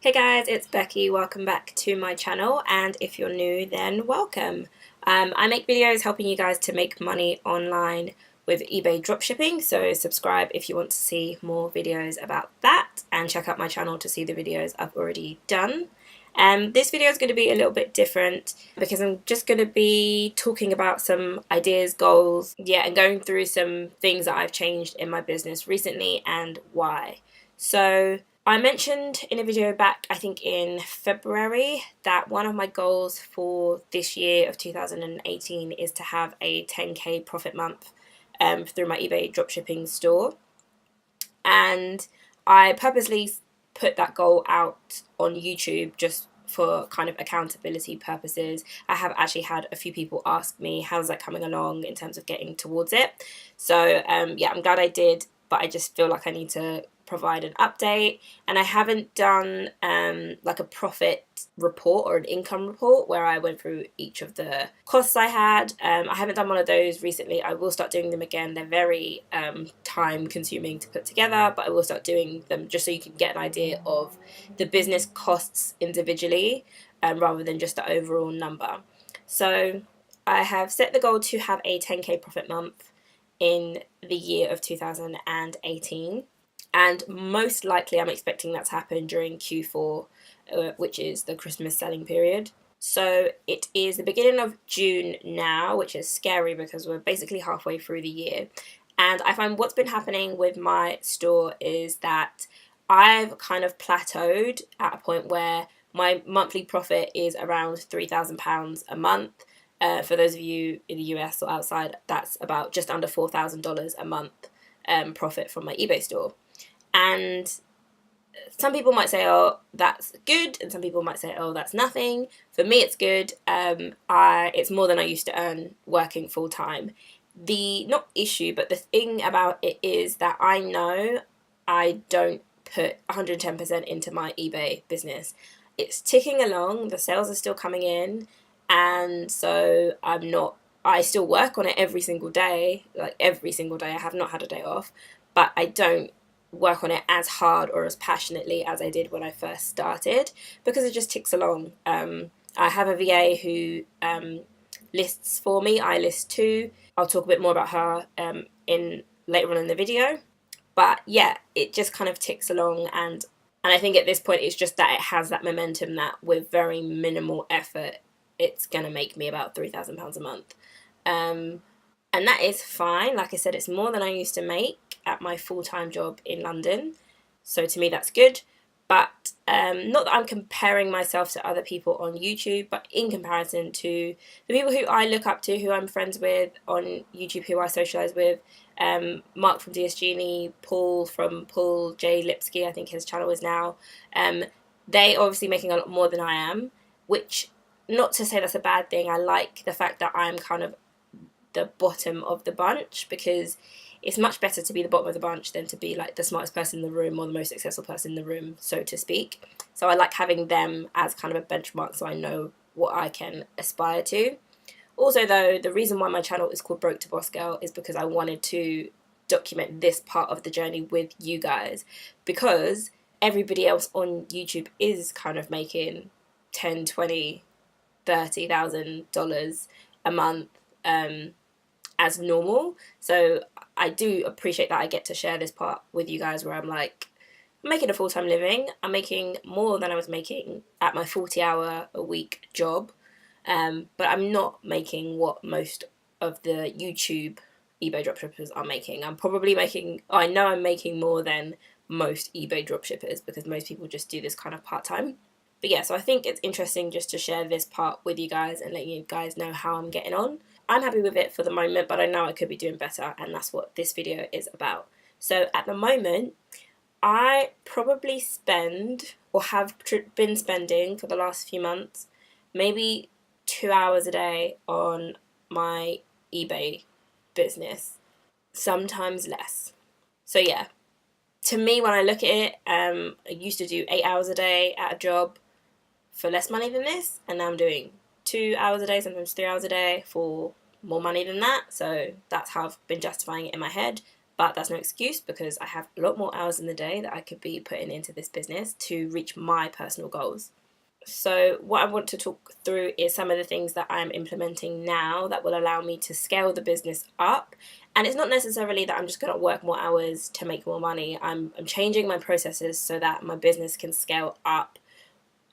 Hey guys, it's Becky. Welcome back to my channel, and if you're new, then welcome. I make videos helping you guys to make money online with eBay dropshipping, so subscribe if you want to see more videos about that, and check out my channel to see the videos I've already done. This video is going to be a little bit different because I'm just going to be talking about some ideas, goals, and going through some things that I've changed in my business recently and why. So I mentioned in a video back, I think in February, that one of my goals for this year of 2018 is to have a 10k profit month through my eBay dropshipping store. And I purposely put that goal out on YouTube just for kind of accountability purposes. I have actually had a few people ask me, how's that coming along in terms of getting towards it? So I'm glad I did, but I just feel like I need to provide an update. And I haven't done like a profit report or an income report where I went through each of the costs I had. I haven't done one of those recently. I will start doing them again. They're very time consuming to put together, but I will start doing them just so you can get an idea of the business costs individually rather than just the overall number. So I have set the goal to have a 10k profit month in the year of 2018. And most likely I'm expecting that to happen during Q4, which is the Christmas selling period. So it is the beginning of June now, which is scary because we're basically halfway through the year. And I find what's been happening with my store is that I've kind of plateaued at a point where my monthly profit is around £3,000 a month. For those of you in the US or outside, that's about just under $4,000 a month profit from my eBay store. And some people might say, oh, that's good, and some people might say, oh, that's nothing. For me, it's good. It's more than I used to earn working full time. The not issue, but the thing about it is that I know I don't put 110% into my eBay business. It's ticking along, the sales are still coming in, and so I still work on it every single day, like every single day. I have not had a day off, but I don't work on it as hard or as passionately as I did when I first started because it just ticks along. I have a VA who lists for me. I list too. I'll talk a bit more about her in later on in the video. But yeah, it just kind of ticks along, and I think at this point it's just that it has that momentum that with very minimal effort it's gonna make me about £3,000 a month. And that is fine. Like I said, it's more than I used to make at my full-time job in London. So to me, that's good. But not that I'm comparing myself to other people on YouTube, but in comparison to the people who I look up to, who I'm friends with on YouTube, who I socialise with, Mark from DS Genie, Paul from Paul J. Lipsky, I think his channel is now, they obviously making a lot more than I am, which, not to say that's a bad thing. I like the fact that I'm kind of the bottom of the bunch, because it's much better to be the bottom of the bunch than to be like the smartest person in the room or the most successful person in the room, so to speak. So I like having them as kind of a benchmark so I know what I can aspire to. Also though, the reason why my channel is called Broke to Boss Girl is because I wanted to document this part of the journey with you guys, because everybody else on YouTube is kind of making $10, $20, $30,000 a month as normal. So I do appreciate that I get to share this part with you guys where I'm like, I'm making a full-time living. I'm making more than I was making at my 40-hour-a-week job. But I'm not making what most of the YouTube eBay dropshippers are making. I know I'm making more than most eBay dropshippers because most people just do this kind of part-time. But yeah, so I think it's interesting just to share this part with you guys and let you guys know how I'm getting on. I'm happy with it for the moment, but I know I could be doing better, and that's what this video is about. So at the moment, I probably spend, or have been spending for the last few months, maybe 2 hours a day on my eBay business, sometimes less. So yeah, to me, when I look at it, I used to do 8 hours a day at a job for less money than this, and now I'm doing 2 hours a day, sometimes 3 hours a day for more money than that. So that's how I've been justifying it in my head. But that's no excuse, because I have a lot more hours in the day that I could be putting into this business to reach my personal goals. So what I want to talk through is some of the things that I'm implementing now that will allow me to scale the business up. And it's not necessarily that I'm just going to work more hours to make more money. I'm changing my processes so that my business can scale up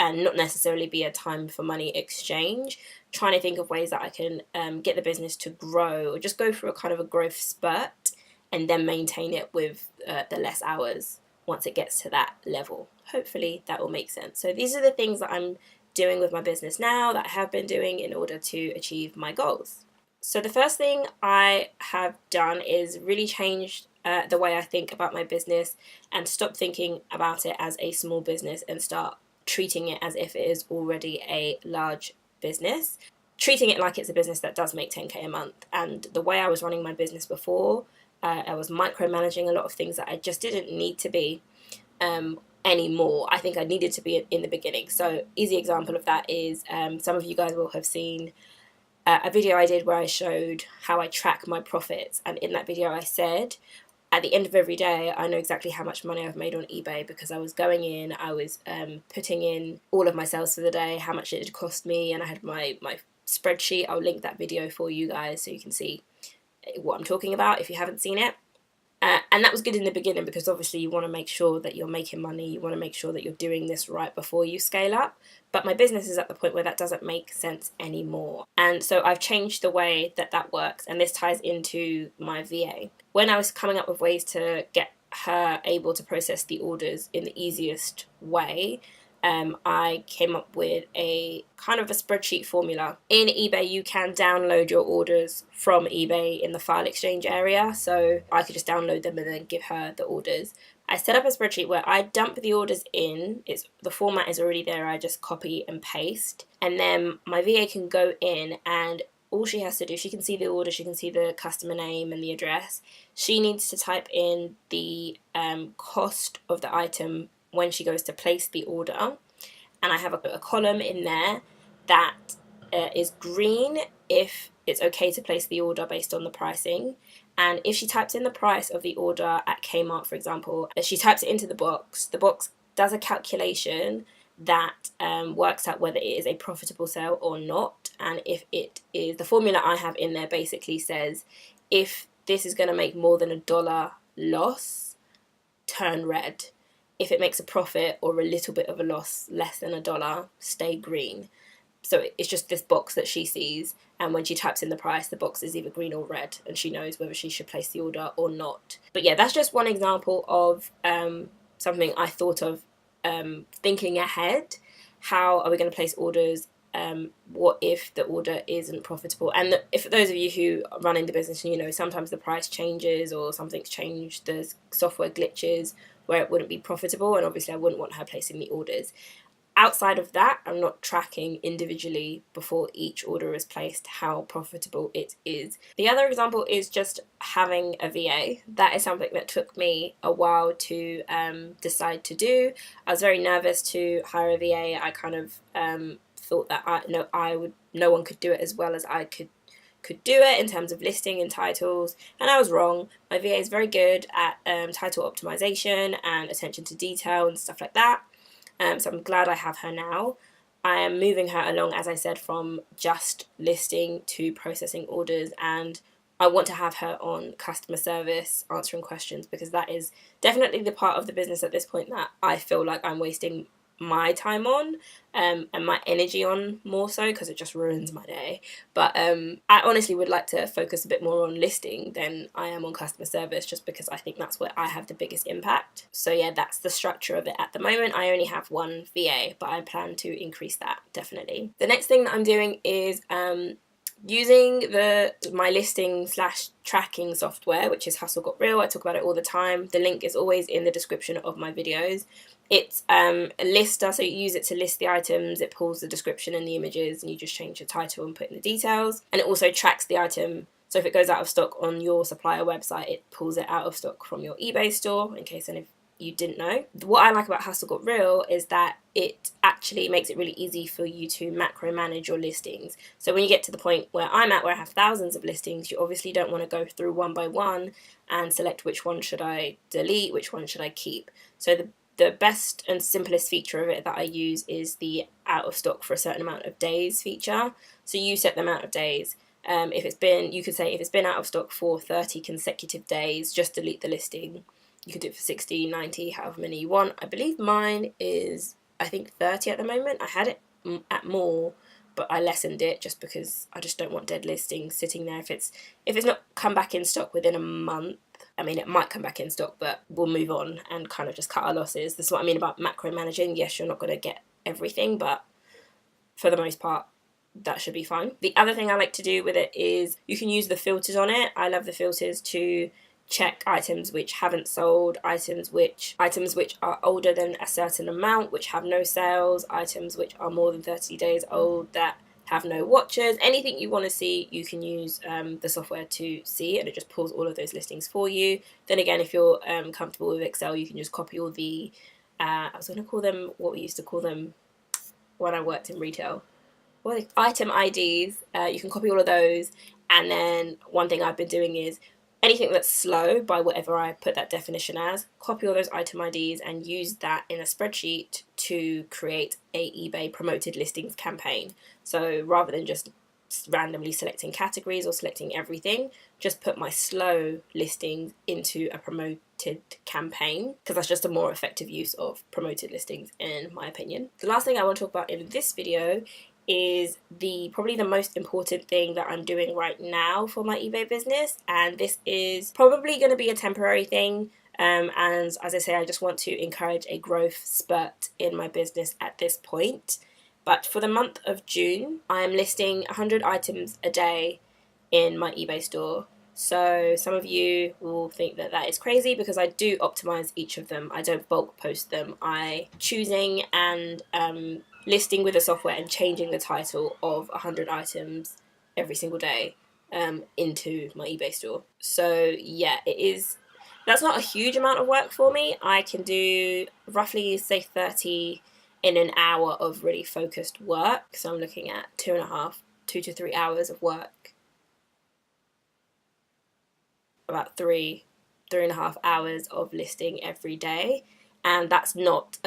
and not necessarily be a time for money exchange. Trying to think of ways that I can get the business to grow, or just go through a kind of a growth spurt and then maintain it with the less hours once it gets to that level. Hopefully that will make sense. So these are the things that I'm doing with my business now, that I have been doing in order to achieve my goals. So the first thing I have done is really change the way I think about my business, and stop thinking about it as a small business and start treating it as if it is already a large business. Treating it like it's a business that does make 10k a month. And the way I was running my business before, I was micromanaging a lot of things that I just didn't need to be anymore. I think I needed to be in the beginning. So easy example of that is some of you guys will have seen a video I did where I showed how I track my profits. And in that video I said, at the end of every day, I know exactly how much money I've made on eBay, because I was going in, I was putting in all of my sales for the day, how much it had cost me, and I had my spreadsheet. I'll link that video for you guys so you can see what I'm talking about if you haven't seen it. And that was good in the beginning, because obviously you want to make sure that you're making money, you want to make sure that you're doing this right before you scale up. But my business is at the point where that doesn't make sense anymore. And so I've changed the way that that works, and this ties into my VA. When I was coming up with ways to get her able to process the orders in the easiest way, I came up with a kind of a spreadsheet formula. In eBay, you can download your orders from eBay in the file exchange area. So I could just download them and then give her the orders. I set up a spreadsheet where I dump the orders in. The format is already there. I just copy and paste. And then my VA can go in, and all she has to do, she can see the order, she can see the customer name and the address. She needs to type in the cost of the item when she goes to place the order. And I have a column in there that is green if it's okay to place the order based on the pricing. And if she types in the price of the order at Kmart, for example, as she types it into the box does a calculation that works out whether it is a profitable sale or not. And if it is, the formula I have in there basically says, if this is going to make more than $1 loss, turn red. If it makes a profit or a little bit of a loss, less than $1, stay green. So it's just this box that she sees, and when she types in the price, the box is either green or red, and she knows whether she should place the order or not. But yeah, that's just one example of something I thought of thinking ahead. How are we going to place orders? What if the order isn't profitable? And if those of you who run in the business, you know, sometimes the price changes or something's changed, there's software glitches where it wouldn't be profitable, and obviously I wouldn't want her placing the orders. Outside of that, I'm not tracking individually before each order is placed how profitable it is. The other example is just having a VA. That is something that took me a while to decide to do. I was very nervous to hire a VA. I kind of thought that no one could do it as well as I could do it in terms of listing and titles, and I was wrong. My VA is very good at title optimization and attention to detail and stuff like that. So I'm glad I have her now. I am moving her along, as I said, from just listing to processing orders, and I want to have her on customer service, answering questions, because that is definitely the part of the business at this point that I feel like I'm wasting my time on and my energy on more so, because it just ruins my day. But I honestly would like to focus a bit more on listing than I am on customer service, just because I think that's where I have the biggest impact. So yeah, that's the structure of it at the moment. I only have one VA, but I plan to increase that definitely. The next thing that I'm doing is using my listing / tracking software, which is Hustle Got Real. I talk about it all the time. The link is always in the description of my videos. It's a lister, so you use it to list the items. It pulls the description and the images, and you just change your title and put in the details. And it also tracks the item. So if it goes out of stock on your supplier website, it pulls it out of stock from your eBay store, in case you didn't know. What I like about Hustle Got Real is that it actually makes it really easy for you to macro manage your listings. So when you get to the point where I'm at, where I have thousands of listings, you obviously don't want to go through one by one and select which one should I delete, which one should I keep. So the best and simplest feature of it that I use is the out of stock for a certain amount of days feature. So you set the amount of days. If it's been, you could say if it's been out of stock for 30 consecutive days, just delete the listing. You could do it for 60, 90, however many you want. I believe mine is, I think 30 at the moment. I had it at more, but I lessened it just because I just don't want dead listings sitting there. If it's not come back in stock within a month, I mean, it might come back in stock, but we'll move on and kind of just cut our losses. This is what I mean about macro managing. Yes, you're not going to get everything, but for the most part, that should be fine. The other thing I like to do with it is you can use the filters on it. I love the filters to check items which haven't sold, items which are older than a certain amount, which have no sales, items which are more than 30 days old that have no watchers. Anything you want to see, you can use the software to see, and it just pulls all of those listings for you. Then again, if you're comfortable with Excel, you can just copy all the I was going to call them what we used to call them when I worked in retail, item IDs. You can copy all of those, and then one thing I've been doing is anything that's slow, by whatever I put that definition as, copy all those item IDs and use that in a spreadsheet to create a eBay promoted listings campaign. So rather than just randomly selecting categories or selecting everything, just put my slow listings into a promoted campaign, because that's just a more effective use of promoted listings in my opinion. The last thing I want to talk about in this video is probably the most important thing that I'm doing right now for my eBay business, and this is probably going to be a temporary thing. And as I say, I just want to encourage a growth spurt in my business at this point. But for the month of June, I am listing 100 items a day in my eBay store. So some of you will think that that is crazy because I do optimize each of them. I don't bulk post them. I choosing and listing with the software and changing the title of 100 items every single day into my eBay store. So yeah, that's not a huge amount of work for me. I can do roughly say 30 in an hour of really focused work. So I'm looking at 2 to 3 hours of work, about 3.5 hours of listing every day, and that's not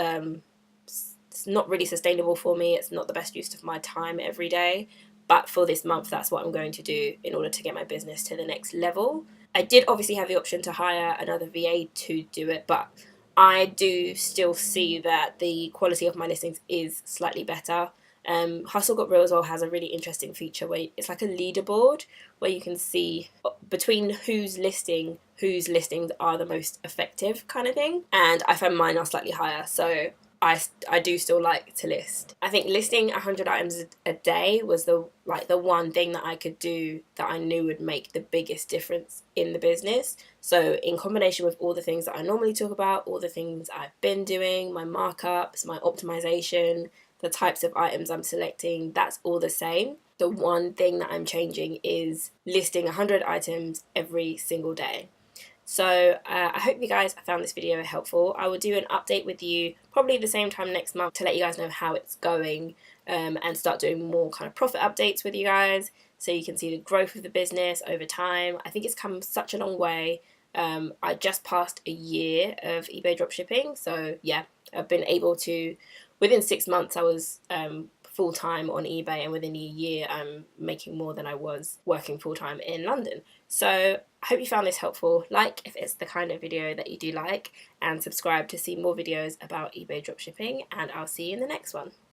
it's not really sustainable for me. It's not the best use of my time every day, but for this month, that's what I'm going to do in order to get my business to the next level. I did obviously have the option to hire another VA to do it, but I do still see that the quality of my listings is slightly better. Hustle Got Real as well has a really interesting feature where it's like a leaderboard where you can see between whose listings are the most effective kind of thing, and I find mine are slightly higher, so I do still like to list. I think listing 100 items a day was the one thing that I could do that I knew would make the biggest difference in the business. So in combination with all the things that I normally talk about, all the things I've been doing, my markups, my optimization, the types of items I'm selecting, that's all the same. The one thing that I'm changing is listing 100 items every single day. So I hope you guys found this video helpful. I will do an update with you probably the same time next month to let you guys know how it's going, and start doing more kind of profit updates with you guys so you can see the growth of the business over time. I think it's come such a long way. I just passed a year of eBay dropshipping, so yeah, I've been able to, within 6 months I was full-time on eBay, and within a year I'm making more than I was working full-time in London. So I hope you found this helpful. Like if it's the kind of video that you do like, and subscribe to see more videos about eBay dropshipping, and I'll see you in the next one.